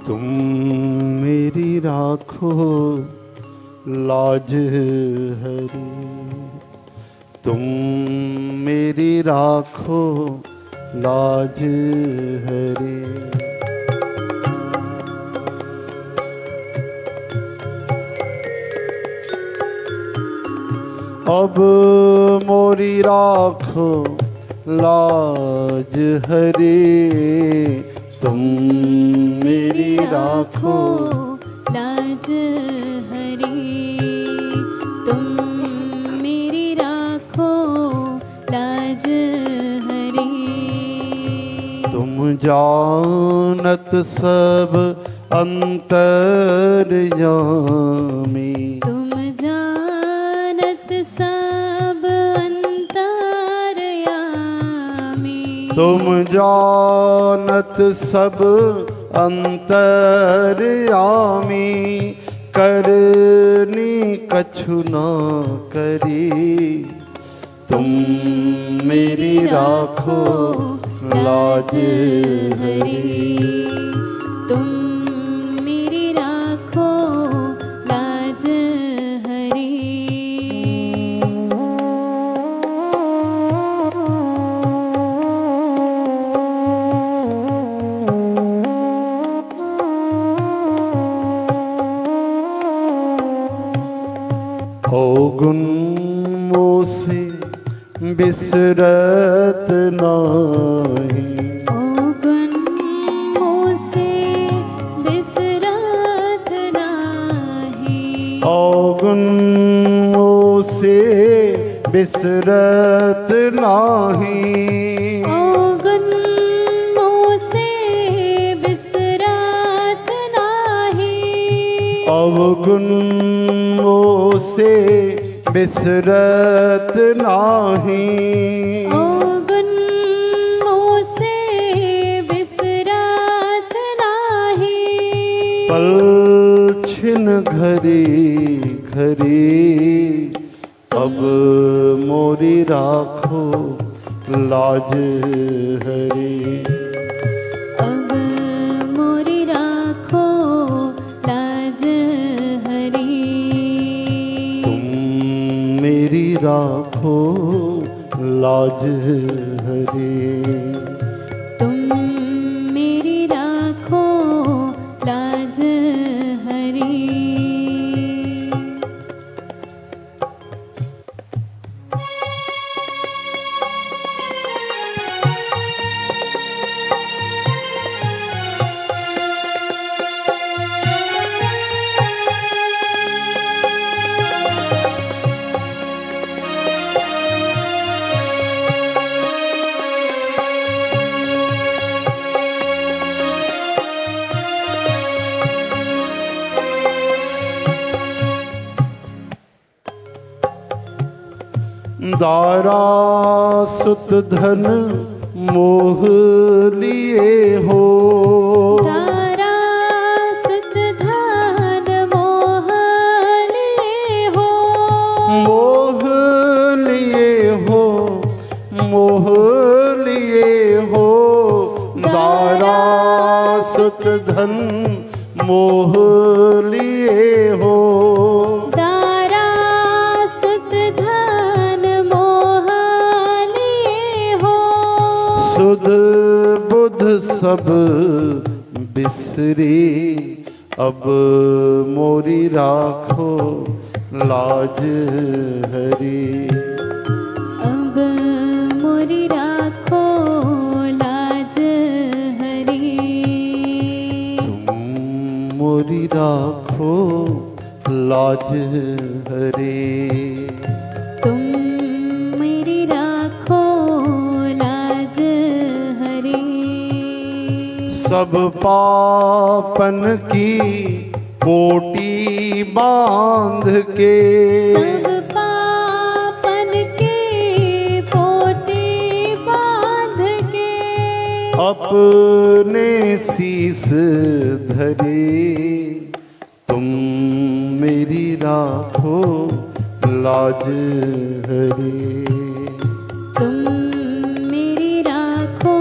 तुम मेरी राखो लाज हरी, तुम मेरी राखो लाज हरी। अब मोरी राखो लाज हरी, तुम मेरी राखो लाज हरी, तुम मेरी राखो लाज हरी। तुम जानत सब अंतर्यामी, तुम जानत सब अंतर्यामी, तुम जानत सब अंतर्यामी। करनी कछु न करी, तुम मेरी राखो लाज हरी, तुम मेरी राखो लाज हरी। अवगुण मोसे बिसरत नाही, अवगुण मोसे बिसरत नाही, अवगुण मोसे बिसरत नाही। अवगुण मोसे बिसरत नाही, अवगुण मोसे बिसरत नाही। अवगुण मोसे बिसरत नाही। पल छिन घरी घरी, अब मोरी राखो लाज हरी, अब मोरी राखो लाज हरी। तुम मेरी राखो लाज हरी, तुम मेरी राखो लाज हरी। दारा सुत धन मोह लिए हो, दारा सुत धन मोह लिए हो, मोह लिए हो, मोह लिए हो। दारा सुत धन मोह लिए हो, दारा सुत धन मोह लिए हो। सुध बुध सब बिसरी, अब मोरी राखो लाज हरी, अब मोरी राखो लाज हरी। तुम मोरी राखो लाज हरी, तुम मेरी राखो लाज हरी। सब पापन की कोटी बांध के, सब पापन के पोटी बांध के, अपने शीस धरे, तुम मेरी राखो लाज हरे। तुम मेरी राखो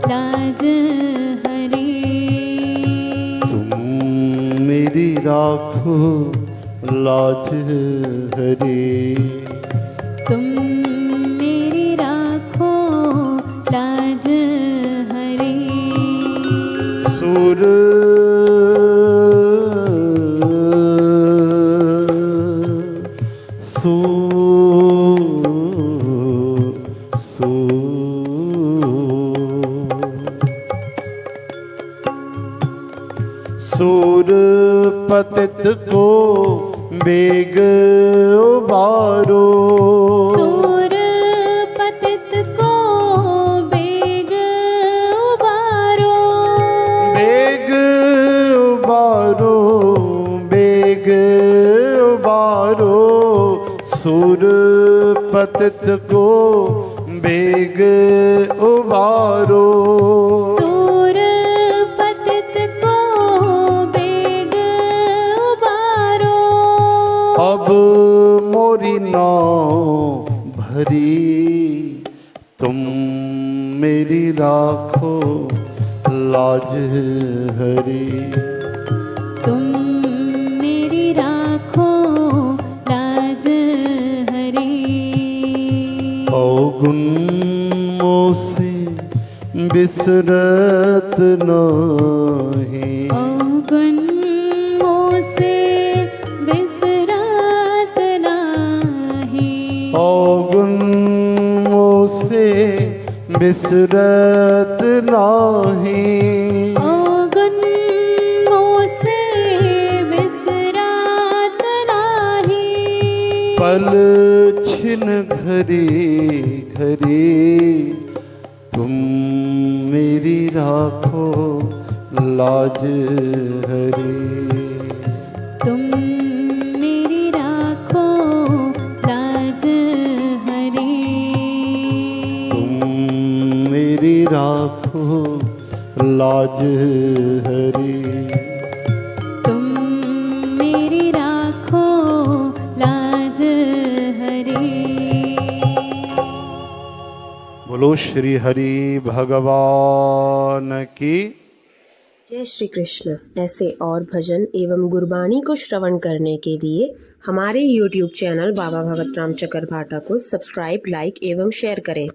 लाज हरे। तुम मेरी राखो लाज हरे। तुम मेरी राखो लाज हरे। सुर सूर पतित को बेग उबारो। सूर पतित को बेग उबारो। बेग उबारो, बेग उबारो। सूर पतित को बेग उबारो। सूर पतित को बेग उबारो। अब मोरी नाव भरी, तुम मेरी राखो लाज हरी। तुम मेरी राखो लाज हरी। अवगुण मोसे बिसरत नाही। अवगुण मोसे बिसरत नाही। अवगुण मोसे बिसरत नाही। अवगुण मोसे बिसरत नाही। पल छिन घरी घरी, तुम मेरी राखो लाज हरी। तुम मेरी राखो लाज हरी। तुम मेरी राखो लाज हरी। तुम मेरी राखो लाज हरी। बोलो श्री हरि भगवान की। जय श्री कृष्ण। ऐसे और भजन एवं गुरबाणी को श्रवण करने के लिए हमारे YouTube चैनल बाबा भगत राम चकरभाटा को सब्सक्राइब, लाइक एवं शेयर करें।